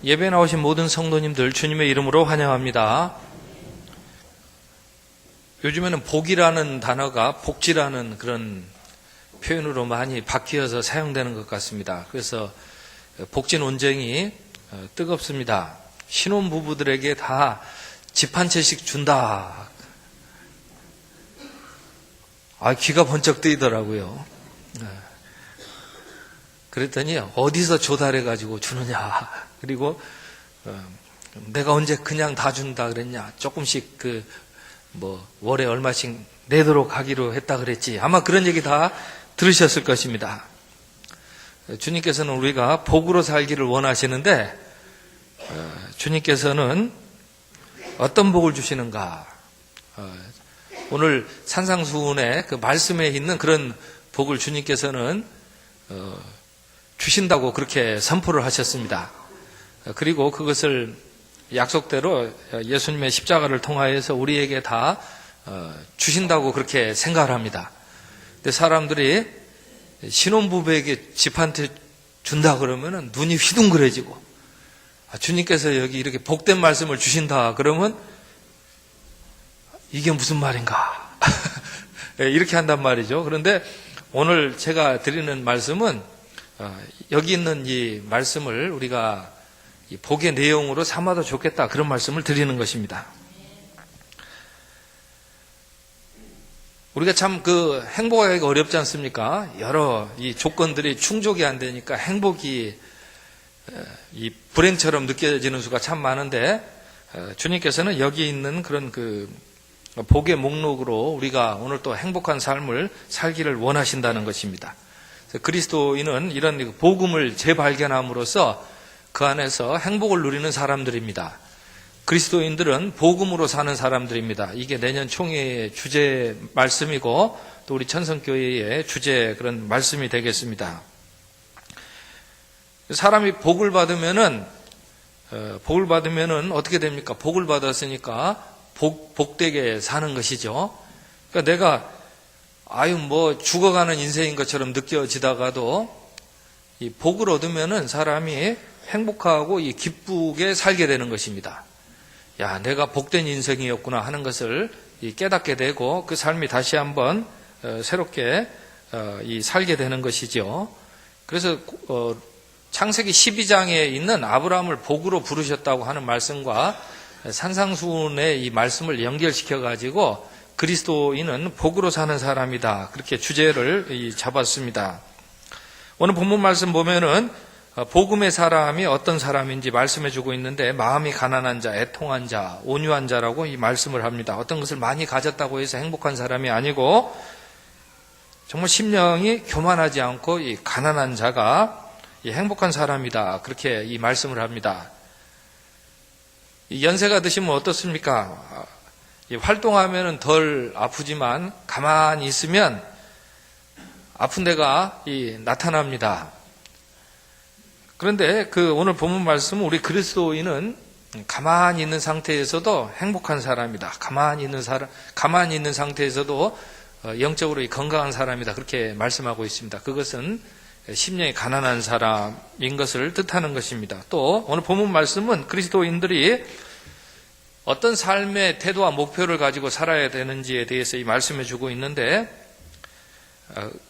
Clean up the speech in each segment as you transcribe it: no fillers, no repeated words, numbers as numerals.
예배 나오신 모든 성도님들 주님의 이름으로 환영합니다. 요즘에는 복이라는 단어가 복지라는 그런 표현으로 많이 바뀌어서 사용되는 것 같습니다. 그래서 복지 논쟁이 뜨겁습니다. 신혼부부들에게 다 집 한 채씩 준다. 귀가 번쩍 뜨이더라고요. 그랬더니 어디서 조달해가지고 주느냐. 그리고 내가 언제 그냥 다 준다 그랬냐. 조금씩 월에 얼마씩 내도록 하기로 했다 그랬지. 아마 그런 얘기 다 들으셨을 것입니다. 주님께서는 우리가 복으로 살기를 원하시는데 주님께서는 어떤 복을 주시는가. 오늘 산상수훈의 그 말씀에 있는 그런 복을 주님께서는 주신다고 그렇게 선포를 하셨습니다. 그리고 그것을 약속대로 예수님의 십자가를 통하여서 우리에게 다 주신다고 그렇게 생각을 합니다. 근데 사람들이 신혼부부에게 집 한 채 준다 그러면은 눈이 휘둥그레지고, 주님께서 여기 이렇게 복된 말씀을 주신다 그러면 이게 무슨 말인가 이렇게 한단 말이죠. 그런데 오늘 제가 드리는 말씀은 여기 있는 이 말씀을 우리가 이 복의 내용으로 삼아도 좋겠다, 그런 말씀을 드리는 것입니다. 우리가 참 행복하기가 어렵지 않습니까? 여러 이 조건들이 충족이 안 되니까 행복이 이 불행처럼 느껴지는 수가 참 많은데, 주님께서는 여기 있는 그런 복의 목록으로 우리가 오늘 또 행복한 삶을 살기를 원하신다는 것입니다. 그리스도인은 이런 복음을 재발견함으로써 그 안에서 행복을 누리는 사람들입니다. 그리스도인들은 복음으로 사는 사람들입니다. 이게 내년 총회의 주제 말씀이고 또 우리 천성교회의 주제 그런 말씀이 되겠습니다. 사람이 복을 받으면은 어떻게 됩니까? 복을 받았으니까 복되게 사는 것이죠. 그러니까 내가 죽어가는 인생인 것처럼 느껴지다가도 이 복을 얻으면은 사람이 행복하고 기쁘게 살게 되는 것입니다. 내가 복된 인생이었구나 하는 것을 깨닫게 되고 그 삶이 다시 한번 새롭게 살게 되는 것이죠. 그래서 창세기 12장에 있는 아브라함을 복으로 부르셨다고 하는 말씀과 산상수훈의 이 말씀을 연결시켜 가지고 그리스도인은 복으로 사는 사람이다, 그렇게 주제를 잡았습니다. 오늘 본문 말씀 보면은 복음의 사람이 어떤 사람인지 말씀해 주고 있는데, 마음이 가난한 자, 애통한 자, 온유한 자라고 이 말씀을 합니다. 어떤 것을 많이 가졌다고 해서 행복한 사람이 아니고 정말 심령이 교만하지 않고 이 가난한 자가 이 행복한 사람이다, 그렇게 이 말씀을 합니다. 연세가 드시면 어떻습니까? 활동하면은 덜 아프지만 가만히 있으면 아픈 데가 나타납니다. 그런데 오늘 본문 말씀은 우리 그리스도인은 가만히 있는 상태에서도 행복한 사람이다. 가만히 있는 상태에서도 영적으로 건강한 사람이다, 그렇게 말씀하고 있습니다. 그것은 심령이 가난한 사람인 것을 뜻하는 것입니다. 또 오늘 본문 말씀은 그리스도인들이 어떤 삶의 태도와 목표를 가지고 살아야 되는지에 대해서 이 말씀해 주고 있는데,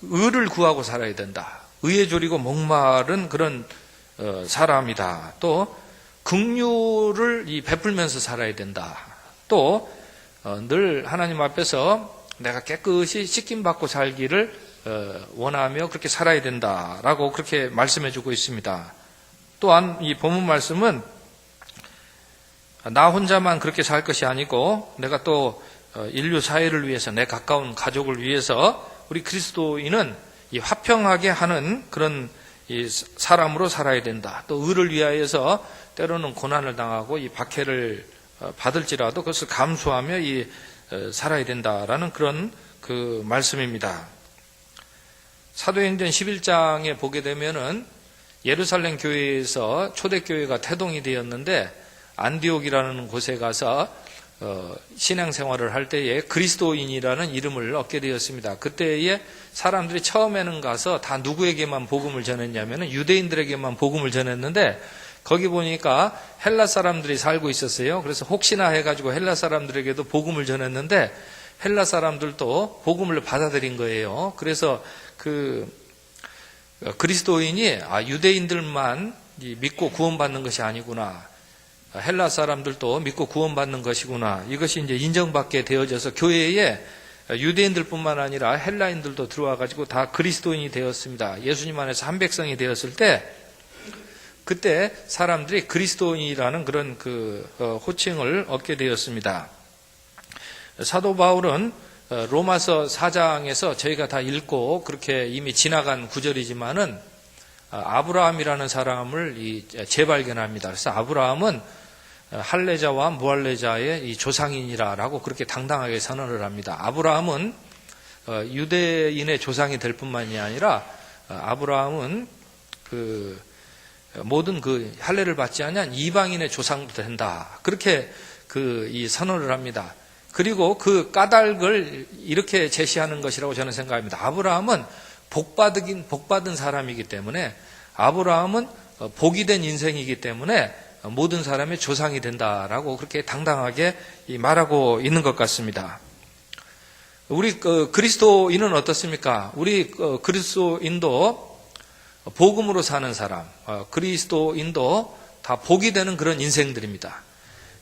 의를 구하고 살아야 된다. 의에 졸이고 목마른 그런 사람이다. 또 긍휼을 베풀면서 살아야 된다. 또 늘 하나님 앞에서 내가 깨끗이 씻김받고 살기를 원하며 그렇게 살아야 된다라고 그렇게 말씀해 주고 있습니다. 또한 이 본문 말씀은 나 혼자만 그렇게 살 것이 아니고 내가 또 인류 사회를 위해서, 내 가까운 가족을 위해서 우리 그리스도인은 화평하게 하는 그런 사람으로 살아야 된다. 또 의를 위하여서 때로는 고난을 당하고 박해를 받을지라도 그것을 감수하며 살아야 된다라는 그런 말씀입니다. 사도행전 11장에 보게 되면은 예루살렘 교회에서 초대교회가 태동이 되었는데, 안디옥이라는 곳에 가서 신앙생활을 할 때에 그리스도인이라는 이름을 얻게 되었습니다. 그때에 사람들이 처음에는 가서 다 누구에게만 복음을 전했냐면 유대인들에게만 복음을 전했는데, 거기 보니까 헬라 사람들이 살고 있었어요. 그래서 혹시나 해가지고 헬라 사람들에게도 복음을 전했는데 헬라 사람들도 복음을 받아들인 거예요. 그래서 그리스도인이 유대인들만 믿고 구원받는 것이 아니구나. 헬라 사람들도 믿고 구원받는 것이구나. 이것이 이제 인정받게 되어져서 교회에 유대인들뿐만 아니라 헬라인들도 들어와가지고 다 그리스도인이 되었습니다. 예수님 안에서 한 백성이 되었을 때 그때 사람들이 그리스도인이라는 그런 호칭을 얻게 되었습니다. 사도 바울은 로마서 4장에서 저희가 다 읽고 그렇게 이미 지나간 구절이지만은 아브라함이라는 사람을 재발견합니다. 그래서 아브라함은 할례자와 무할례자의 이 조상이니라라고 그렇게 당당하게 선언을 합니다. 아브라함은 유대인의 조상이 될 뿐만이 아니라 아브라함은 모든 할례를 받지 않은 이방인의 조상도 된다. 그렇게 이 선언을 합니다. 그리고 그 까닭을 이렇게 제시하는 것이라고 저는 생각합니다. 아브라함은 복받은 사람이기 때문에 아브라함은 복이 된 인생이기 때문에 모든 사람의 조상이 된다라고 그렇게 당당하게 말하고 있는 것 같습니다. 우리 그리스도인은 어떻습니까? 우리 그리스도인도 복음으로 사는 사람, 그리스도인도 다 복이 되는 그런 인생들입니다.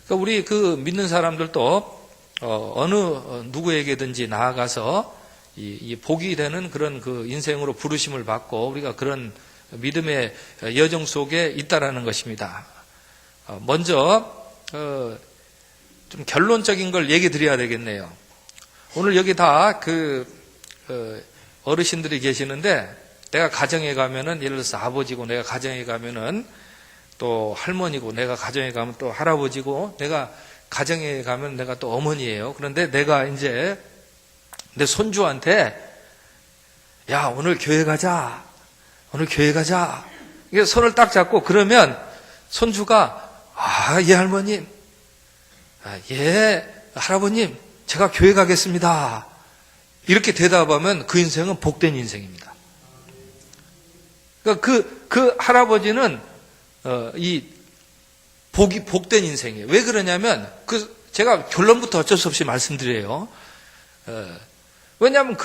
그러니까 우리 믿는 사람들도 어느 누구에게든지 나아가서 이 복이 되는 그런 인생으로 부르심을 받고 우리가 그런 믿음의 여정 속에 있다라는 것입니다. 먼저 좀 결론적인 걸 얘기 드려야 되겠네요. 오늘 여기 다 어르신들이 계시는데 내가 가정에 가면은 예를 들어서 아버지고 내가 가정에 가면은 또 할머니고 내가 가정에 가면 또 할아버지고 내가 가정에 가면 내가 또 어머니예요. 그런데 내가 이제 내 손주한테 야 오늘 교회 가자. 오늘 교회 가자. 이게 손을 딱 잡고 그러면 손주가 예 할머님, 예 할아버님, 제가 교회 가겠습니다. 이렇게 대답하면 그 인생은 복된 인생입니다. 그러니까 그 할아버지는 이 복된 인생이에요. 왜 그러냐면 제가 결론부터 어쩔 수 없이 말씀드려요. 왜냐하면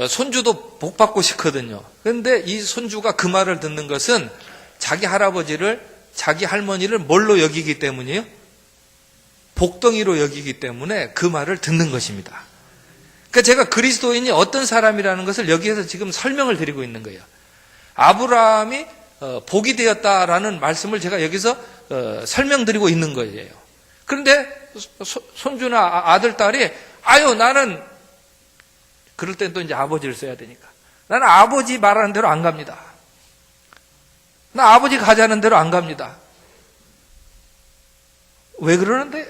손주도 복 받고 싶거든요. 그런데 이 손주가 그 말을 듣는 것은 자기 할아버지를 자기 할머니를 뭘로 여기기 때문이에요? 복덩이로 여기기 때문에 그 말을 듣는 것입니다. 그러니까 제가 그리스도인이 어떤 사람이라는 것을 여기에서 지금 설명을 드리고 있는 거예요. 아브라함이 복이 되었다라는 말씀을 제가 여기서 설명드리고 있는 거예요. 그런데 손주나 아들, 딸이 나는 그럴 땐 또 이제 아버지를 써야 되니까 나는 아버지 말하는 대로 안 갑니다. 나 아버지 가자는 대로 안 갑니다. 왜 그러는데요?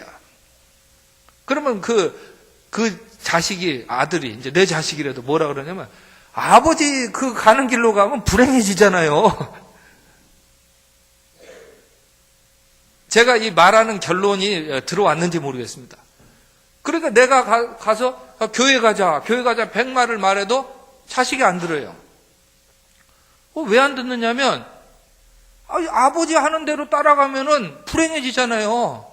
그러면 그 자식이, 아들이, 이제 내 자식이라도 뭐라 그러냐면, 아버지 가는 길로 가면 불행해지잖아요. 제가 이 말하는 결론이 들어왔는지 모르겠습니다. 그러니까 내가 가서 교회 가자 100마를 말해도 자식이 안 들어요. 왜 안 듣느냐면, 아버지 하는 대로 따라가면은 불행해지잖아요.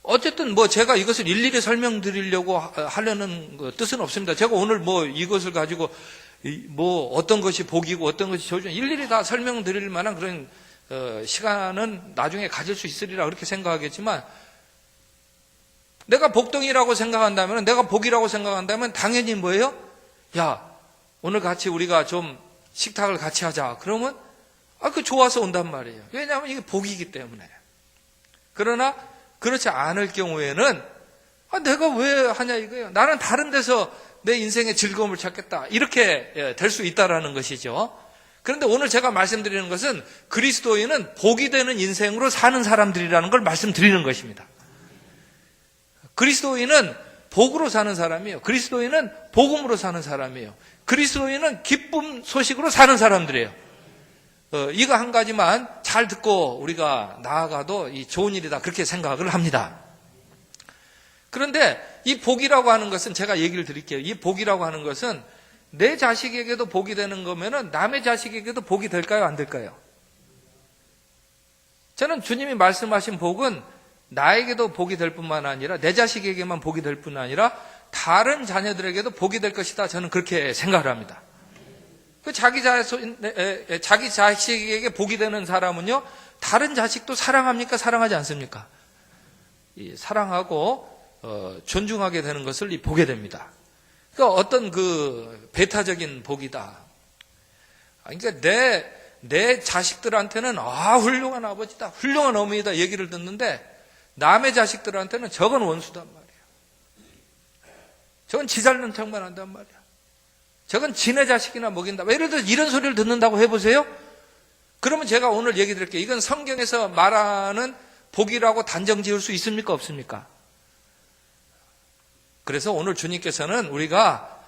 어쨌든 제가 이것을 일일이 설명드리려고 하려는 뜻은 없습니다. 제가 오늘 이것을 가지고 어떤 것이 복이고 어떤 것이 저주 일일이 다 설명드릴 만한 그런 시간은 나중에 가질 수 있으리라 그렇게 생각하겠지만 내가 복덩이라고 생각한다면 내가 복이라고 생각한다면 당연히 뭐예요? 오늘 같이 우리가 좀 식탁을 같이 하자. 그러면 좋아서 온단 말이에요. 왜냐하면 이게 복이기 때문에. 그러나 그렇지 않을 경우에는 내가 왜 하냐 이거예요. 나는 다른 데서 내 인생의 즐거움을 찾겠다. 이렇게 될 수 있다라는 것이죠. 그런데 오늘 제가 말씀드리는 것은 그리스도인은 복이 되는 인생으로 사는 사람들이라는 걸 말씀드리는 것입니다. 그리스도인은 복으로 사는 사람이에요. 그리스도인은 복음으로 사는 사람이에요. 그리스도인은 기쁨 소식으로 사는 사람들이에요. 이거 한 가지만 잘 듣고 우리가 나아가도 이 좋은 일이다 그렇게 생각을 합니다. 그런데 이 복이라고 하는 것은 제가 얘기를 드릴게요. 이 복이라고 하는 것은 내 자식에게도 복이 되는 거면은 남의 자식에게도 복이 될까요? 안 될까요? 저는 주님이 말씀하신 복은 나에게도 복이 될 뿐만 아니라 내 자식에게만 복이 될 뿐 아니라 다른 자녀들에게도 복이 될 것이다. 저는 그렇게 생각을 합니다. 자기 자식에게 복이 되는 사람은요, 다른 자식도 사랑합니까? 사랑하지 않습니까? 사랑하고 존중하게 되는 것을 보게 됩니다. 그러니까 어떤 그 배타적인 복이다. 그러니까 내 자식들한테는 훌륭한 아버지다, 훌륭한 어머니다 얘기를 듣는데 남의 자식들한테는 저건 원수단 말이에요. 저건 지 잘난 척만 한단 말이야. 저건 지네 자식이나 먹인다. 예를 들어 이런 소리를 듣는다고 해보세요. 그러면 제가 오늘 얘기 드릴게요. 이건 성경에서 말하는 복이라고 단정 지을 수 있습니까? 없습니까? 그래서 오늘 주님께서는 우리가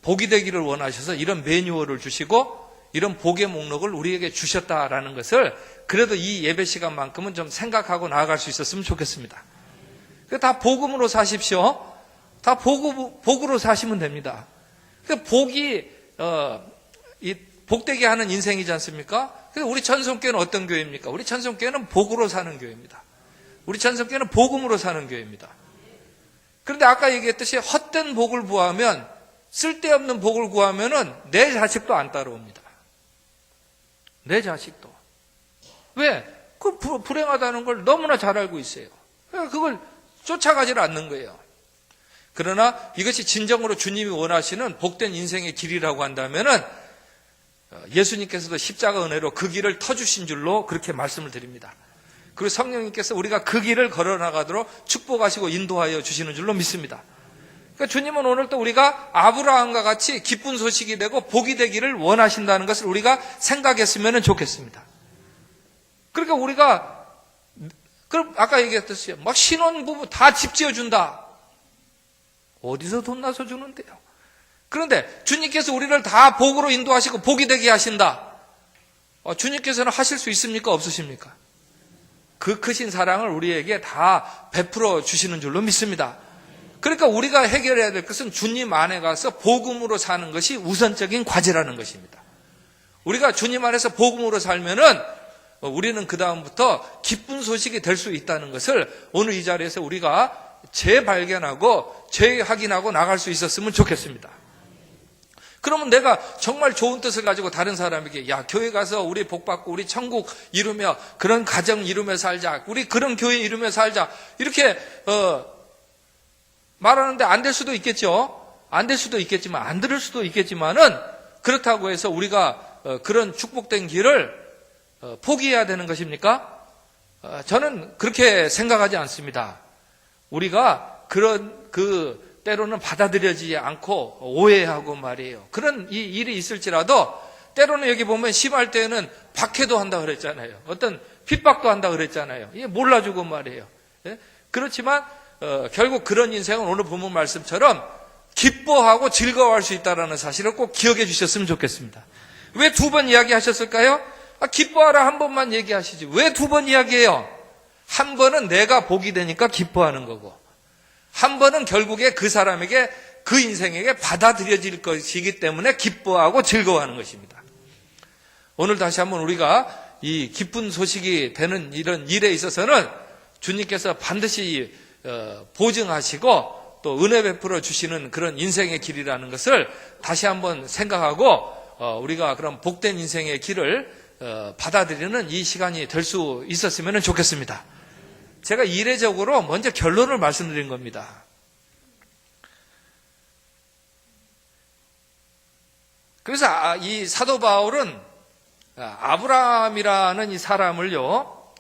복이 되기를 원하셔서 이런 매뉴얼을 주시고 이런 복의 목록을 우리에게 주셨다라는 것을 그래도 이 예배 시간만큼은 좀 생각하고 나아갈 수 있었으면 좋겠습니다. 다 복음으로 사십시오. 다 복으로 사시면 됩니다. 복이 복되게 하는 인생이지 않습니까? 그래서 우리 천성교회는 어떤 교회입니까? 우리 천성교회는 복으로 사는 교회입니다. 우리 천성교회는 복음으로 사는 교회입니다. 그런데 아까 얘기했듯이 헛된 복을 구하면, 쓸데없는 복을 구하면은 내 자식도 안 따라옵니다. 내 자식도. 왜? 그 불행하다는 걸 너무나 잘 알고 있어요. 그걸 쫓아가지를 않는 거예요. 그러나 이것이 진정으로 주님이 원하시는 복된 인생의 길이라고 한다면은 예수님께서도 십자가 은혜로 그 길을 터주신 줄로 그렇게 말씀을 드립니다. 그리고 성령님께서 우리가 그 길을 걸어나가도록 축복하시고 인도하여 주시는 줄로 믿습니다. 그러니까 주님은 오늘 또 우리가 아브라함과 같이 기쁜 소식이 되고 복이 되기를 원하신다는 것을 우리가 생각했으면 좋겠습니다. 그러니까 우리가 그럼 아까 얘기했듯이 막 신혼부부 다 집 지어준다. 어디서 돈 나서 주는데요? 그런데 주님께서 우리를 다 복으로 인도하시고 복이 되게 하신다. 주님께서는 하실 수 있습니까? 없으십니까? 그 크신 사랑을 우리에게 다 베풀어 주시는 줄로 믿습니다. 그러니까 우리가 해결해야 될 것은 주님 안에 가서 복음으로 사는 것이 우선적인 과제라는 것입니다. 우리가 주님 안에서 복음으로 살면은 우리는 그 다음부터 기쁜 소식이 될 수 있다는 것을 오늘 이 자리에서 우리가 재발견하고 재확인하고 나갈 수 있었으면 좋겠습니다. 그러면 내가 정말 좋은 뜻을 가지고 다른 사람에게 교회 가서 우리 복받고 우리 천국 이루며 그런 가정 이루며 살자, 우리 그런 교회 이루며 살자 이렇게 말하는데 안 될 수도 있겠죠. 안 될 수도 있겠지만, 안 들을 수도 있겠지만은 그렇다고 해서 우리가 그런 축복된 길을 포기해야 되는 것입니까? 저는 그렇게 생각하지 않습니다. 우리가 그런 때로는 받아들여지지 않고 오해하고 말이에요. 그런 이 일이 있을지라도 때로는 여기 보면 심할 때는 박해도 한다 그랬잖아요. 어떤 핍박도 한다 그랬잖아요. 이게 몰라주고 말이에요. 그렇지만 결국 그런 인생은 오늘 본문 말씀처럼 기뻐하고 즐거워할 수 있다는 사실을 꼭 기억해 주셨으면 좋겠습니다. 왜 2번 이야기하셨을까요? 기뻐하라 한 번만 얘기하시지. 왜 2번 이야기해요? 한 번은 내가 복이 되니까 기뻐하는 거고, 한 번은 결국에 그 사람에게, 그 인생에게 받아들여질 것이기 때문에 기뻐하고 즐거워하는 것입니다. 오늘 다시 한번 우리가 이 기쁜 소식이 되는 이런 일에 있어서는 주님께서 반드시 보증하시고 또 은혜 베풀어 주시는 그런 인생의 길이라는 것을 다시 한번 생각하고 우리가 그런 복된 인생의 길을 받아들이는 이 시간이 될 수 있었으면 좋겠습니다. 제가 이례적으로 먼저 결론을 말씀드린 겁니다. 그래서 이 사도 바울은 아브라함이라는 이 사람을요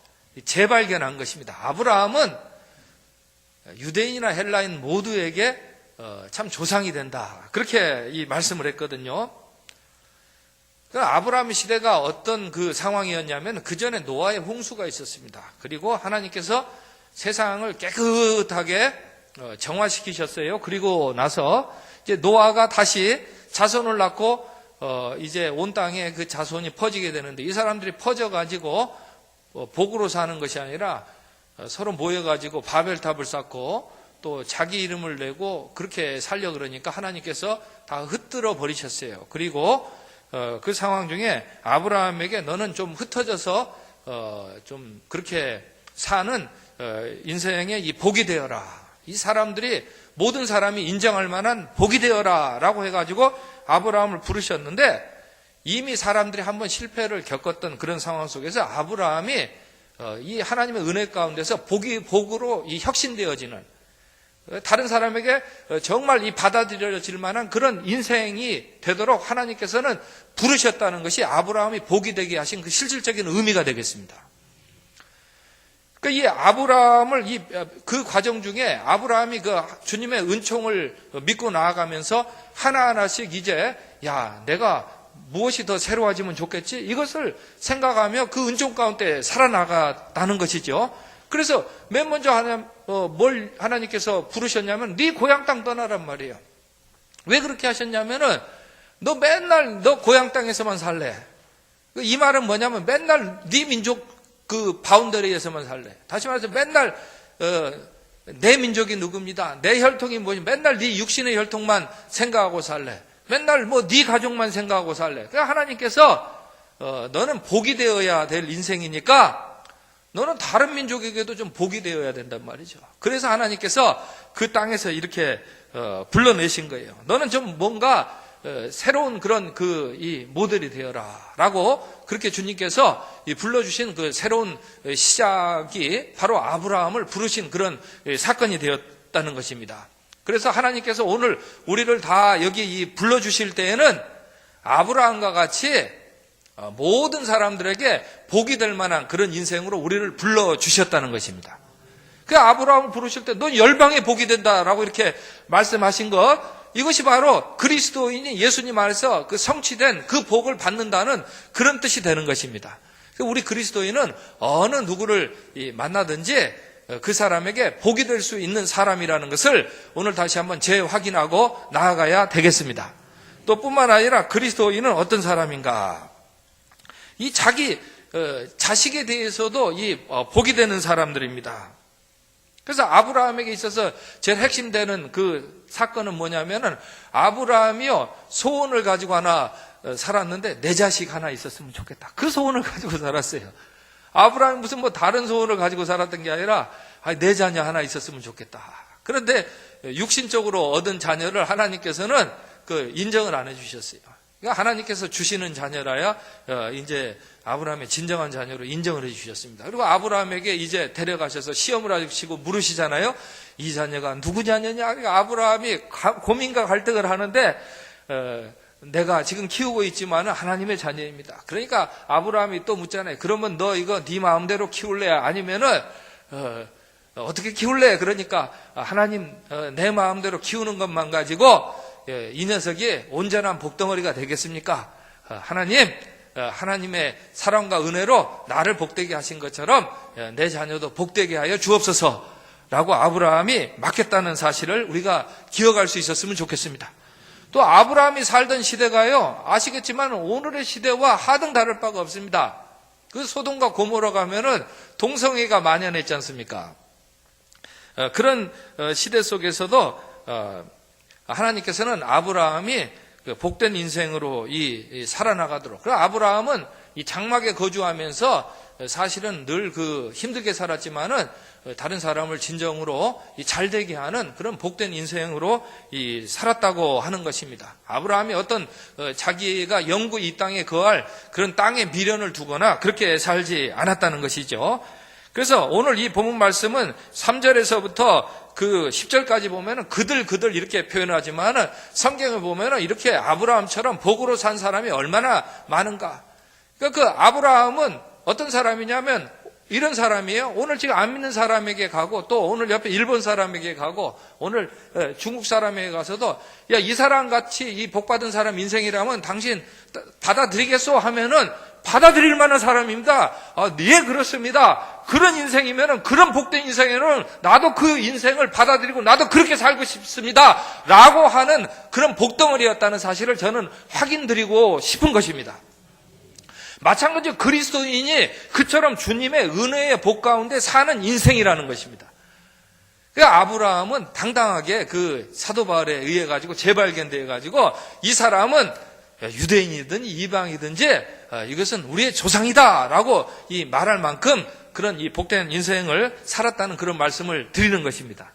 재발견한 것입니다. 아브라함은 유대인이나 헬라인 모두에게 참 조상이 된다, 그렇게 이 말씀을 했거든요. 아브라함 시대가 어떤 그 상황이었냐면 그 전에 노아의 홍수가 있었습니다. 그리고 하나님께서 세상을 깨끗하게 정화시키셨어요. 그리고 나서 이제 노아가 다시 자손을 낳고 이제 온 땅에 그 자손이 퍼지게 되는데, 이 사람들이 퍼져가지고 복으로 사는 것이 아니라 서로 모여가지고 바벨탑을 쌓고 또 자기 이름을 내고 그렇게 살려 그러니까 하나님께서 다 흩뜨려 버리셨어요. 그리고 그 상황 중에 아브라함에게 너는 좀 흩어져서 좀 그렇게 사는 인생의 이 복이 되어라. 이 사람들이 모든 사람이 인정할 만한 복이 되어라 라고 해가지고 아브라함을 부르셨는데, 이미 사람들이 한번 실패를 겪었던 그런 상황 속에서 아브라함이 이 하나님의 은혜 가운데서 복으로 이 혁신되어지는, 다른 사람에게 정말 이 받아들여질 만한 그런 인생이 되도록 하나님께서는 부르셨다는 것이 아브라함이 복이 되게 하신 그 실질적인 의미가 되겠습니다. 그러니까 이 아브라함을 그 과정 중에 아브라함이 그 주님의 은총을 믿고 나아가면서 하나하나씩 이제 내가 무엇이 더 새로워지면 좋겠지? 이것을 생각하며 그 은총 가운데 살아나갔다는 것이죠. 그래서 맨 먼저 뭘 하나님께서 부르셨냐면 네 고향 땅 떠나란 말이에요. 왜 그렇게 하셨냐면은 너 맨날 너 고향 땅에서만 살래. 이 말은 뭐냐면 맨날 네 민족 그 바운더리에서만 살래. 다시 말해서 맨날 내 민족이 누굽니다. 내 혈통이 뭐지. 맨날 네 육신의 혈통만 생각하고 살래. 맨날 뭐 네 가족만 생각하고 살래. 그러니까 하나님께서 너는 복이 되어야 될 인생이니까 너는 다른 민족에게도 좀 복이 되어야 된단 말이죠. 그래서 하나님께서 그 땅에서 이렇게 불러내신 거예요. 너는 좀 뭔가 새로운 그런 이 모델이 되어라라고 그렇게 주님께서 불러주신 그 새로운 시작이 바로 아브라함을 부르신 그런 사건이 되었다는 것입니다. 그래서 하나님께서 오늘 우리를 다 여기 불러주실 때에는 아브라함과 같이 모든 사람들에게 복이 될 만한 그런 인생으로 우리를 불러주셨다는 것입니다. 그 아브라함을 부르실 때 넌 열방의 복이 된다라고 이렇게 말씀하신 것, 이것이 바로 그리스도인이 예수님 안에서 그 성취된 그 복을 받는다는 그런 뜻이 되는 것입니다. 우리 그리스도인은 어느 누구를 만나든지 그 사람에게 복이 될 수 있는 사람이라는 것을 오늘 다시 한번 재확인하고 나아가야 되겠습니다. 또 뿐만 아니라 그리스도인은 어떤 사람인가? 이 자기 자식에 대해서도 복이 되는 사람들입니다. 그래서 아브라함에게 있어서 제일 핵심되는 그 사건은 뭐냐면은 아브라함이요 소원을 가지고 하나 살았는데 내 자식 하나 있었으면 좋겠다. 그 소원을 가지고 살았어요. 아브라함이 무슨 다른 소원을 가지고 살았던 게 아니라 내 자녀 하나 있었으면 좋겠다. 그런데 육신적으로 얻은 자녀를 하나님께서는 인정을 안 해주셨어요. 그러니까 하나님께서 주시는 자녀라야 이제 아브라함의 진정한 자녀로 인정을 해주셨습니다. 그리고 아브라함에게 이제 데려가셔서 시험을 하시고 물으시잖아요. 이 자녀가 누구 자녀냐? 그러니까 아브라함이 고민과 갈등을 하는데 내가 지금 키우고 있지만 하나님의 자녀입니다. 그러니까 아브라함이 또 묻잖아요. 그러면 너 이거 네 마음대로 키울래? 아니면은 어떻게 키울래? 그러니까 하나님 내 마음대로 키우는 것만 가지고 이 녀석이 온전한 복덩어리가 되겠습니까? 하나님의 사랑과 은혜로 나를 복되게 하신 것처럼 내 자녀도 복되게 하여 주옵소서라고 아브라함이 맡겼다는 사실을 우리가 기억할 수 있었으면 좋겠습니다. 또 아브라함이 살던 시대가요, 아시겠지만 오늘의 시대와 하등 다를 바가 없습니다. 그 소돔과 고모라 가면은 동성애가 만연했지 않습니까? 그런 시대 속에서도 하나님께서는 아브라함이 복된 인생으로 살아나가도록. 그리고 아브라함은 이 장막에 거주하면서 사실은 늘 힘들게 살았지만은 다른 사람을 진정으로 잘되게 하는 그런 복된 인생으로 살았다고 하는 것입니다. 아브라함이 어떤 자기가 영구 이 땅에 거할 그런 땅에 미련을 두거나 그렇게 살지 않았다는 것이죠. 그래서 오늘 이 본문 말씀은 3절에서부터 그 10절까지 보면은 그들 이렇게 표현하지만은 성경을 보면은 이렇게 아브라함처럼 복으로 산 사람이 얼마나 많은가. 그러니까 그 아브라함은 어떤 사람이냐면 이런 사람이에요. 오늘 지금 안 믿는 사람에게 가고 또 오늘 옆에 일본 사람에게 가고 오늘 중국 사람에게 가서도 이 사람 같이 이 복받은 사람 인생이라면 당신 받아들이겠소 하면은 받아들일 만한 사람입니다. 네, 그렇습니다. 그런 인생이면은, 그런 복된 인생에는 나도 그 인생을 받아들이고 나도 그렇게 살고 싶습니다. 라고 하는 그런 복덩어리였다는 사실을 저는 확인드리고 싶은 것입니다. 마찬가지로 그리스도인이 그처럼 주님의 은혜의 복 가운데 사는 인생이라는 것입니다. 그러니까 아브라함은 당당하게 그 사도 바울에 의해 가지고 재발견되어 가지고 이 사람은 유대인이든 이방이든지 이것은 우리의 조상이다라고 이 말할 만큼 그런 이 복된 인생을 살았다는 그런 말씀을 드리는 것입니다.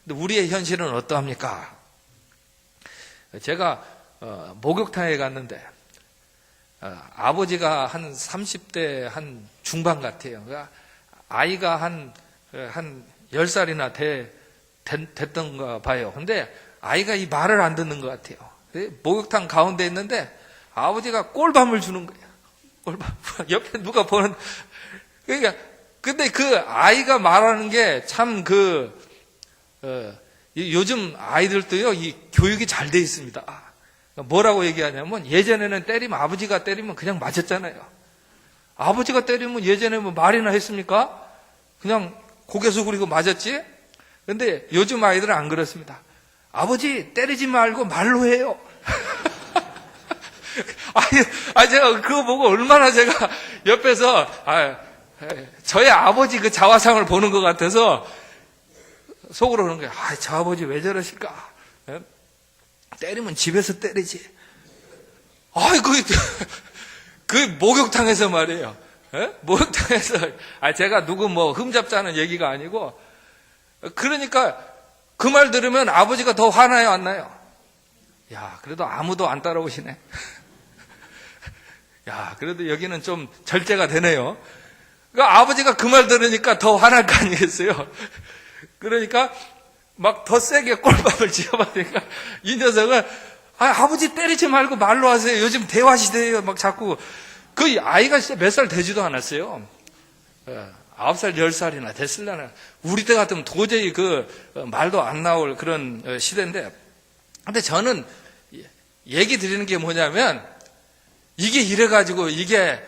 근데 우리의 현실은 어떠합니까? 제가 목욕탕에 갔는데 아버지가 한 30대 한 중반 같아요. 그러니까 아이가 한 10살이나 됐던가 봐요. 근데 아이가 이 말을 안 듣는 것 같아요. 목욕탕 가운데 있는데 아버지가 꿀밤을 주는 거예요. 꿀밤. 옆에 누가 보는. 그러니까, 근데 그 아이가 말하는 게 참 요즘 아이들도요, 이 교육이 잘 돼 있습니다. 뭐라고 얘기하냐면 예전에는 때리면, 아버지가 때리면 그냥 맞았잖아요. 아버지가 때리면 예전에 뭐 말이나 했습니까? 그냥 고개 숙이고 맞았지? 근데 요즘 아이들은 안 그렇습니다. 아버지 때리지 말고 말로 해요. 제가 그거 보고 얼마나 제가 옆에서 저의 아버지 그 자화상을 보는 것 같아서 속으로 그런 거예요. 저 아버지 왜 저러실까? 때리면 집에서 때리지. 그 목욕탕에서 말이에요. 목욕탕에서 제가 누구 뭐 흠잡자는 얘기가 아니고, 그러니까 그 말 들으면 아버지가 더 화나요, 안 나요? 야, 그래도 아무도 안 따라오시네. 야, 그래도 여기는 좀 절제가 되네요. 그러니까 아버지가 그 말 들으니까 더 화날 거 아니겠어요? 그러니까 막 더 세게 꼴밥을 지어봤으니까 이 녀석은 아버지 때리지 말고 말로 하세요. 요즘 대화 시대예요. 막 자꾸 그 아이가 진짜 몇 살 되지도 않았어요. 9살, 10살이나 됐을려나. 우리 때 같으면 도저히 그 말도 안 나올 그런 시대인데, 근데 저는 얘기 드리는 게 뭐냐면 이게 이래가지고 이게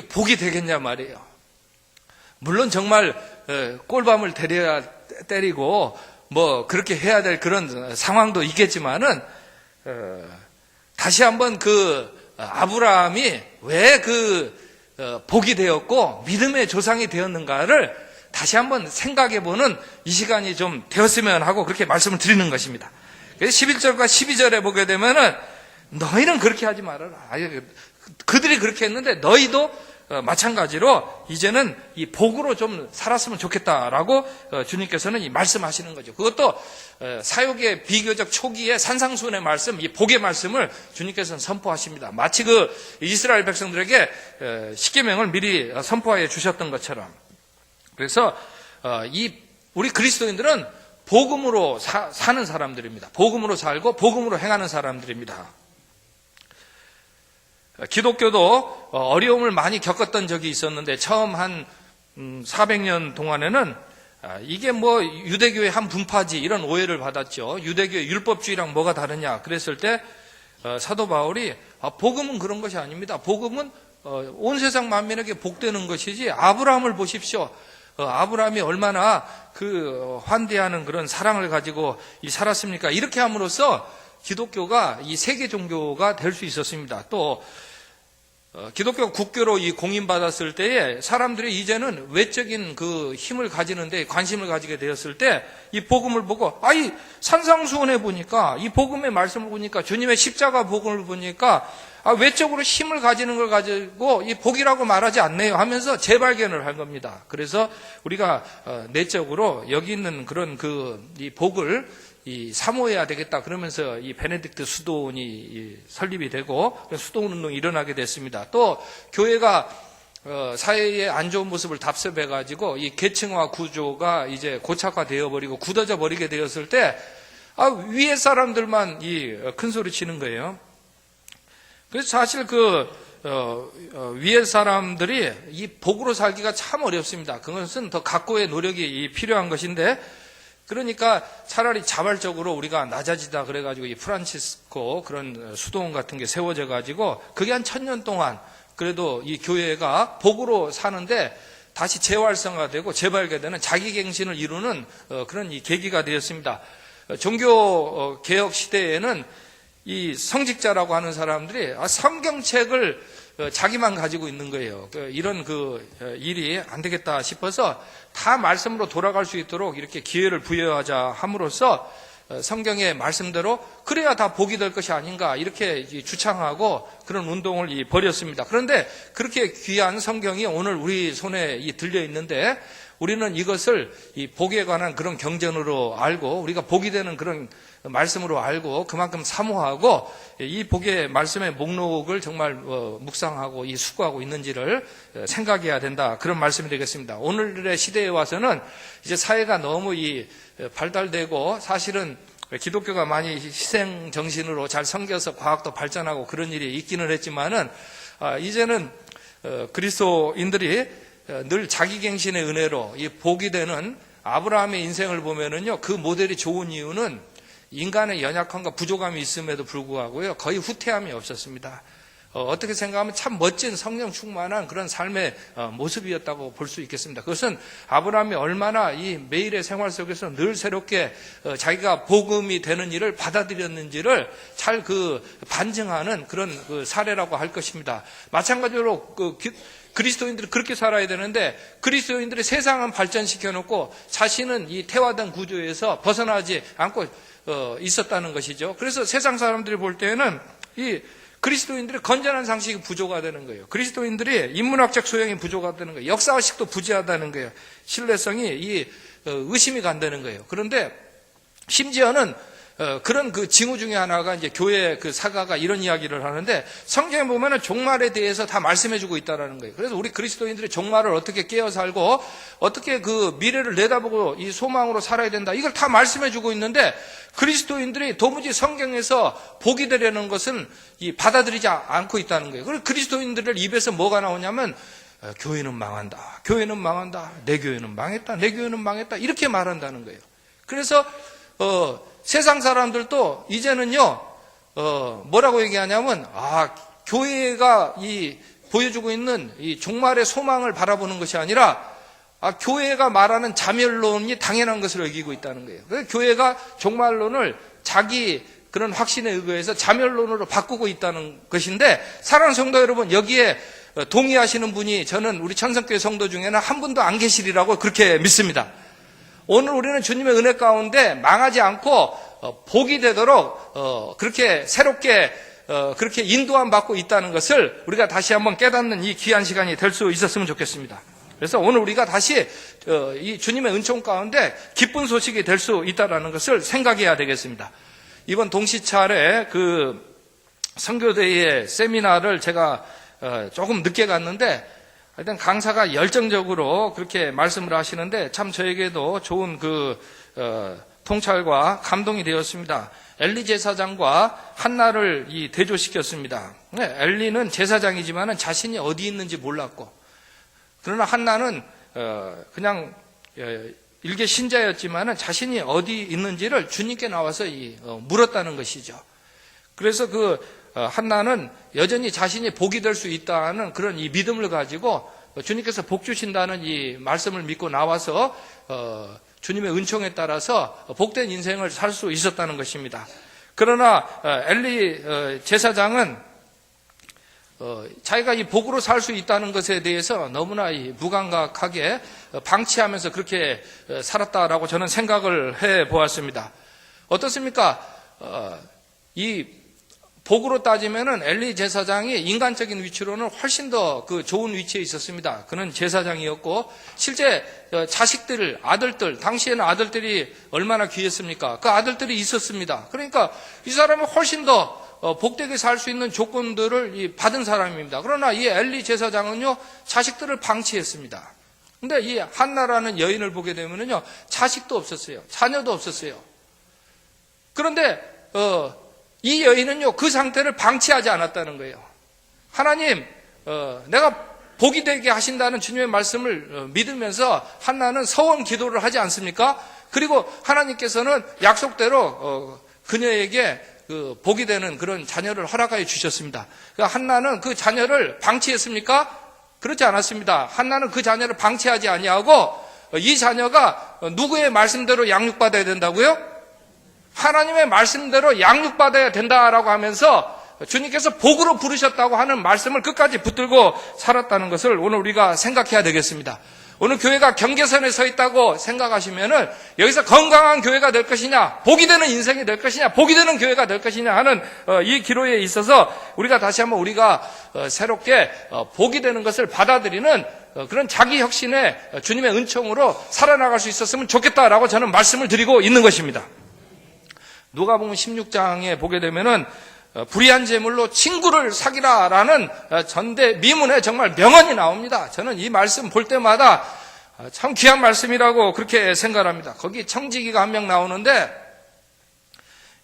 복이 되겠냐 말이에요. 물론 정말 꼴밤을 때리고 뭐 그렇게 해야 될 그런 상황도 있겠지만은 다시 한번 그 아브라함이 왜 복이 되었고 믿음의 조상이 되었는가를 다시 한번 생각해보는 이 시간이 좀 되었으면 하고 그렇게 말씀을 드리는 것입니다. 그래서 11절과 12절에 보게 되면은 너희는 그렇게 하지 말아라. 그들이 그렇게 했는데 너희도 마찬가지로 이제는 이 복으로 좀 살았으면 좋겠다라고 주님께서는 이 말씀하시는 거죠. 그것도 사역의 비교적 초기에 산상수훈의 말씀, 이 복의 말씀을 주님께서는 선포하십니다. 마치 그 이스라엘 백성들에게 십계명을 미리 선포하여 주셨던 것처럼. 그래서 우리 그리스도인들은 복음으로 사는 사람들입니다. 복음으로 살고 복음으로 행하는 사람들입니다. 기독교도 어려움을 많이 겪었던 적이 있었는데 처음 한 400년 동안에는 이게 뭐 유대교의 한 분파지 이런 오해를 받았죠. 유대교의 율법주의랑 뭐가 다르냐 그랬을 때 사도 바울이 복음은 그런 것이 아닙니다. 복음은 온 세상 만민에게 복되는 것이지. 아브라함을 보십시오. 아브라함이 얼마나 그 환대하는 그런 사랑을 가지고 살았습니까? 이렇게 함으로써 기독교가 이 세계 종교가 될 수 있었습니다. 또 기독교 국교로 공인받았을 때에 사람들이 이제는 외적인 그 힘을 가지는데 관심을 가지게 되었을 때 이 복음을 보고 이 산상수훈에 보니까 이 복음의 말씀을 보니까 주님의 십자가 복음을 보니까 외적으로 힘을 가지는 걸 가지고 이 복이라고 말하지 않네요 하면서 재발견을 한 겁니다. 그래서 우리가 내적으로 여기 있는 그런 이 복을 사모해야 되겠다 그러면서 이 베네딕트 수도원이 설립이 되고 수도원 운동이 일어나게 됐습니다. 또 교회가 사회의 안 좋은 모습을 답습해 가지고 이 계층화 구조가 이제 고착화되어 버리고 굳어져 버리게 되었을 때 위에 사람들만 큰 소리 치는 거예요. 그래서 사실 위에 사람들이 이 복으로 살기가 참 어렵습니다. 그것은 더 각고의 노력이 필요한 것인데, 그러니까 차라리 자발적으로 우리가 낮아지다 그래가지고 이 프란치스코 그런 수도원 같은 게 세워져 가지고 그게 한 1000년 동안 그래도 이 교회가 복으로 사는데 다시 재활성화되고 재발견되는 자기갱신을 이루는 그런 이 계기가 되었습니다. 종교 개혁 시대에는 이 성직자라고 하는 사람들이 성경책을 자기만 가지고 있는 거예요. 이런 일이 안 되겠다 싶어서 다 말씀으로 돌아갈 수 있도록 이렇게 기회를 부여하자 함으로써 성경의 말씀대로 그래야 다 복이 될 것이 아닌가 이렇게 주창하고 그런 운동을 벌였습니다. 그런데 그렇게 귀한 성경이 오늘 우리 손에 들려 있는데 우리는 이것을 이 복에 관한 그런 경전으로 알고 우리가 복이 되는 그런 말씀으로 알고 그만큼 사모하고 이 복의 말씀의 목록을 정말 묵상하고 수고하고 있는지를 생각해야 된다. 그런 말씀이 되겠습니다. 오늘의 시대에 와서는 이제 사회가 너무 발달되고 사실은 기독교가 많이 희생 정신으로 잘 섬겨서 과학도 발전하고 그런 일이 있기는 했지만은 이제는 그리스도인들이 늘 자기갱신의 은혜로 이 복이 되는 아브라함의 인생을 보면은요, 그 모델이 좋은 이유는 인간의 연약함과 부족함이 있음에도 불구하고요, 거의 후퇴함이 없었습니다. 어떻게 생각하면 참 멋진 성령 충만한 그런 삶의 모습이었다고 볼 수 있겠습니다. 그것은 아브라함이 얼마나 이 매일의 생활 속에서 늘 새롭게 자기가 복음이 되는 일을 받아들였는지를 잘 반증하는 그런 사례라고 할 것입니다. 마찬가지로 그리스도인들이 그렇게 살아야 되는데 그리스도인들이 세상은 발전시켜 놓고 자신은 이 태화된 구조에서 벗어나지 않고 있었다는 것이죠. 그래서 세상 사람들이 볼 때에는 이 그리스도인들의 건전한 상식이 부족하다는 거예요. 그리스도인들이 인문학적 소양이 부족하다는 거예요. 역사의식도 부재하다는 거예요. 신뢰성이 의심이 간다는 거예요. 그런데 심지어는 그런 징후 중에 하나가 이제 교회 사가가 이런 이야기를 하는데 성경에 보면은 종말에 대해서 다 말씀해주고 있다라는 거예요. 그래서 우리 그리스도인들이 종말을 어떻게 깨어 살고 어떻게 미래를 내다보고 이 소망으로 살아야 된다. 이걸 다 말씀해주고 있는데 그리스도인들이 도무지 성경에서 복이 되려는 것은 받아들이지 않고 있다는 거예요. 그리고 그리스도인들의 입에서 뭐가 나오냐면 교회는 망한다. 교회는 망한다. 내 교회는 망했다. 내 교회는 망했다. 이렇게 말한다는 거예요. 그래서 세상 사람들도 이제는요, 뭐라고 얘기하냐면, 교회가 보여주고 있는 이 종말의 소망을 바라보는 것이 아니라, 교회가 말하는 자멸론이 당연한 것으로 여기고 있다는 거예요. 그래서 교회가 종말론을 자기 그런 확신에 의거해서 자멸론으로 바꾸고 있다는 것인데, 사랑하는 성도 여러분, 여기에 동의하시는 분이 저는 우리 천성교회 성도 중에는 한 분도 안 계시리라고 그렇게 믿습니다. 오늘 우리는 주님의 은혜 가운데 망하지 않고 복이 되도록 그렇게 새롭게 그렇게 인도함 받고 있다는 것을 우리가 다시 한번 깨닫는 이 귀한 시간이 될 수 있었으면 좋겠습니다. 그래서 오늘 우리가 다시 이 주님의 은총 가운데 기쁜 소식이 될 수 있다는 것을 생각해야 되겠습니다. 이번 동시찰에 선교대의 세미나를 제가 조금 늦게 갔는데 일단 강사가 열정적으로 그렇게 말씀을 하시는데 참 저에게도 좋은 통찰과 감동이 되었습니다. 엘리 제사장과 한나를 대조시켰습니다. 엘리는 제사장이지만 자신이 어디 있는지 몰랐고, 그러나 한나는 그냥 일개 신자였지만 자신이 어디 있는지를 주님께 나와서 물었다는 것이죠. 그래서 한나는 여전히 자신이 복이 될 수 있다는 그런 이 믿음을 가지고 주님께서 복 주신다는 이 말씀을 믿고 나와서 주님의 은총에 따라서 복된 인생을 살 수 있었다는 것입니다. 그러나 엘리 제사장은 자기가 이 복으로 살 수 있다는 것에 대해서 너무나 무감각하게 방치하면서 그렇게 살았다라고 저는 생각을 해 보았습니다. 어떻습니까? 이 복으로 따지면은 엘리 제사장이 인간적인 위치로는 훨씬 더 좋은 위치에 있었습니다. 그는 제사장이었고 실제 자식들, 아들들, 당시에는 아들들이 얼마나 귀했습니까? 그 아들들이 있었습니다. 그러니까 이 사람이 훨씬 더 복되게 살 수 있는 조건들을 받은 사람입니다. 그러나 이 엘리 제사장은요, 자식들을 방치했습니다. 근데 이 한나라는 여인을 보게 되면은요, 자식도 없었어요. 자녀도 없었어요. 그런데 이 여인은요, 그 상태를 방치하지 않았다는 거예요. 하나님, 내가 복이 되게 하신다는 주님의 말씀을 믿으면서 한나는 서원 기도를 하지 않습니까? 그리고 하나님께서는 약속대로 그녀에게 복이 되는 그런 자녀를 허락하여 주셨습니다. 한나는 그 자녀를 방치했습니까? 그렇지 않았습니다. 한나는 그 자녀를 방치하지 아니하고 이 자녀가 누구의 말씀대로 양육받아야 된다고요? 하나님의 말씀대로 양육받아야 된다라고 하면서 주님께서 복으로 부르셨다고 하는 말씀을 끝까지 붙들고 살았다는 것을 오늘 우리가 생각해야 되겠습니다. 오늘 교회가 경계선에 서 있다고 생각하시면은 여기서 건강한 교회가 될 것이냐, 복이 되는 인생이 될 것이냐, 복이 되는 교회가 될 것이냐 하는 이 기로에 있어서 우리가 다시 한번 우리가 새롭게 복이 되는 것을 받아들이는 그런 자기 혁신의 주님의 은총으로 살아나갈 수 있었으면 좋겠다라고 저는 말씀을 드리고 있는 것입니다. 누가복음 16장에 보게 되면은 불의한 제물로 친구를 사귀라라는 전대 미문에 정말 명언이 나옵니다. 저는 이 말씀 볼 때마다 참 귀한 말씀이라고 그렇게 생각합니다. 거기 청지기가 한 명 나오는데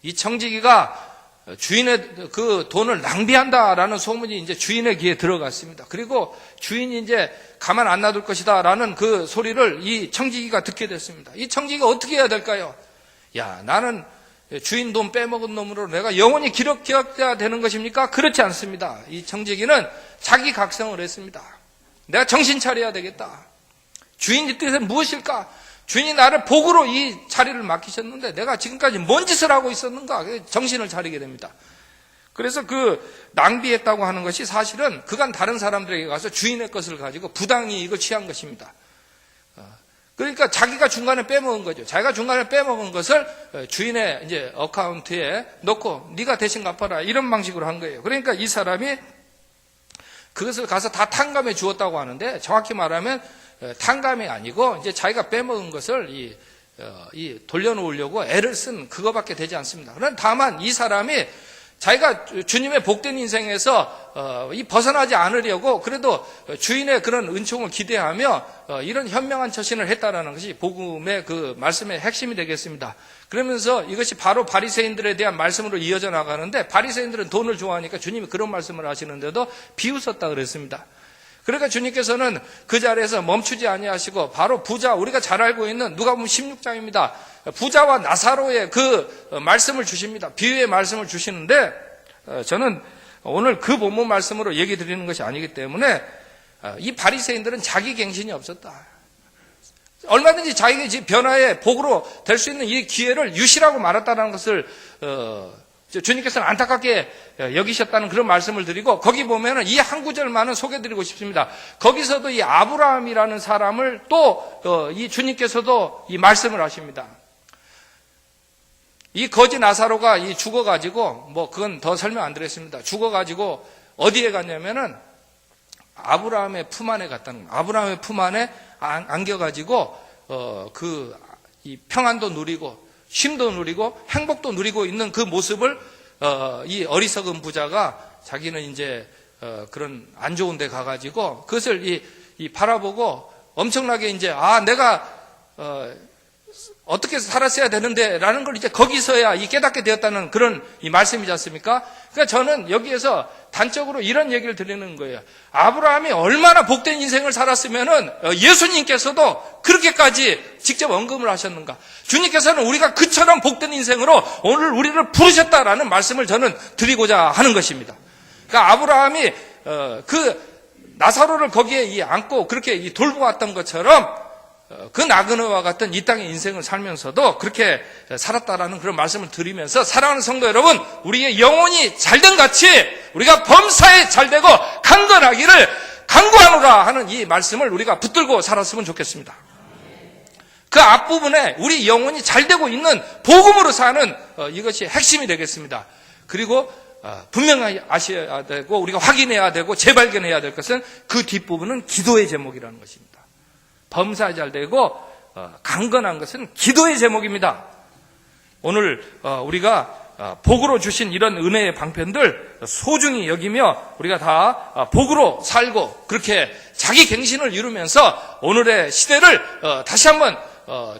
이 청지기가 주인의 그 돈을 낭비한다라는 소문이 이제 주인의 귀에 들어갔습니다. 그리고 주인이 이제 가만 안 놔둘 것이다라는 그 소리를 이 청지기가 듣게 됐습니다. 이 청지기가 어떻게 해야 될까요? 야, 나는 주인 돈 빼먹은 놈으로 내가 영원히 기억돼야 되는 것입니까? 그렇지 않습니다. 이 청지기는 자기 각성을 했습니다. 내가 정신 차려야 되겠다. 주인의 뜻은 무엇일까? 주인이 나를 복으로 이 자리를 맡기셨는데 내가 지금까지 뭔 짓을 하고 있었는가? 정신을 차리게 됩니다. 그래서 그 낭비했다고 하는 것이 사실은 그간 다른 사람들에게 가서 주인의 것을 가지고 부당히 이걸 취한 것입니다. 그러니까 자기가 중간에 빼먹은 거죠. 자기가 중간에 빼먹은 것을 주인의 이제 어카운트에 넣고 네가 대신 갚아라 이런 방식으로 한 거예요. 그러니까 이 사람이 그것을 가서 다 탕감해 주었다고 하는데 정확히 말하면 탕감이 아니고 이제 자기가 빼먹은 것을 이 돌려놓으려고 애를 쓴 그거밖에 되지 않습니다. 그런데 다만 이 사람이 자기가 주님의 복된 인생에서 이 벗어나지 않으려고 그래도 주인의 그런 은총을 기대하며 이런 현명한 처신을 했다라는 것이 복음의 그 말씀의 핵심이 되겠습니다. 그러면서 이것이 바로 바리새인들에 대한 말씀으로 이어져 나가는데 바리새인들은 돈을 좋아하니까 주님이 그런 말씀을 하시는데도 비웃었다 그랬습니다. 그러니까 주님께서는 그 자리에서 멈추지 아니하시고 바로 부자, 우리가 잘 알고 있는 누가복음 16장입니다. 부자와 나사로의 그 말씀을 주십니다. 비유의 말씀을 주시는데 저는 오늘 그 본문 말씀으로 얘기 드리는 것이 아니기 때문에 이 바리새인들은 자기 갱신이 없었다. 얼마든지 자기의 변화의 복으로 될 수 있는 이 기회를 유실하고 말았다는 것을 주님께서는 안타깝게 여기셨다는 그런 말씀을 드리고 거기 보면은 이 한 구절만은 소개드리고 싶습니다. 거기서도 이 아브라함이라는 사람을 또 이 주님께서도 이 말씀을 하십니다. 이 거지 나사로가 이 죽어가지고 뭐 그건 더 설명 안 드렸습니다. 죽어가지고 어디에 갔냐면은 아브라함의 품 안에 갔다는 거예요. 아브라함의 품 안에 안겨가지고 이 평안도 누리고 쉼도 누리고 행복도 누리고 있는 그 모습을 이 어리석은 부자가 자기는 이제 그런 안 좋은 데 가가지고 그것을 이 바라보고 엄청나게 이제 내가 어떻게 살았어야 되는데 라는 걸 이제 거기서야 이 깨닫게 되었다는 그런 이 말씀이지 않습니까? 그러니까 저는 여기에서 단적으로 이런 얘기를 드리는 거예요. 아브라함이 얼마나 복된 인생을 살았으면은 예수님께서도 그렇게까지 직접 언급을 하셨는가? 주님께서는 우리가 그처럼 복된 인생으로 오늘 우리를 부르셨다라는 말씀을 저는 드리고자 하는 것입니다. 그러니까 아브라함이 그 나사로를 거기에 안고 그렇게 돌보았던 것처럼 그 나그네와 같은 이 땅의 인생을 살면서도 그렇게 살았다라는 그런 말씀을 드리면서 사랑하는 성도 여러분, 우리의 영혼이 잘된 같이 우리가 범사에 잘되고 강건하기를 간구하노라 하는 이 말씀을 우리가 붙들고 살았으면 좋겠습니다. 그 앞부분에 우리 영혼이 잘되고 있는 복음으로 사는 이것이 핵심이 되겠습니다. 그리고 분명히 아셔야 되고 우리가 확인해야 되고 재발견해야 될 것은 그 뒷부분은 기도의 제목이라는 것입니다. 범사에 잘되고 강건한 것은 기도의 제목입니다. 오늘 우리가 복으로 주신 이런 은혜의 방편들 소중히 여기며 우리가 다 복으로 살고 그렇게 자기 갱신을 이루면서 오늘의 시대를 다시 한번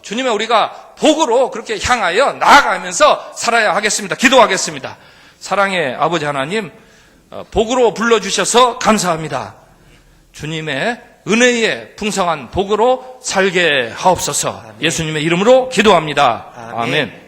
주님의 우리가 복으로 그렇게 향하여 나아가면서 살아야 하겠습니다. 기도하겠습니다. 사랑의 아버지 하나님, 복으로 불러주셔서 감사합니다. 주님의 은혜의 풍성한 복으로 살게 하옵소서. 예수님의 이름으로 기도합니다. 아멘.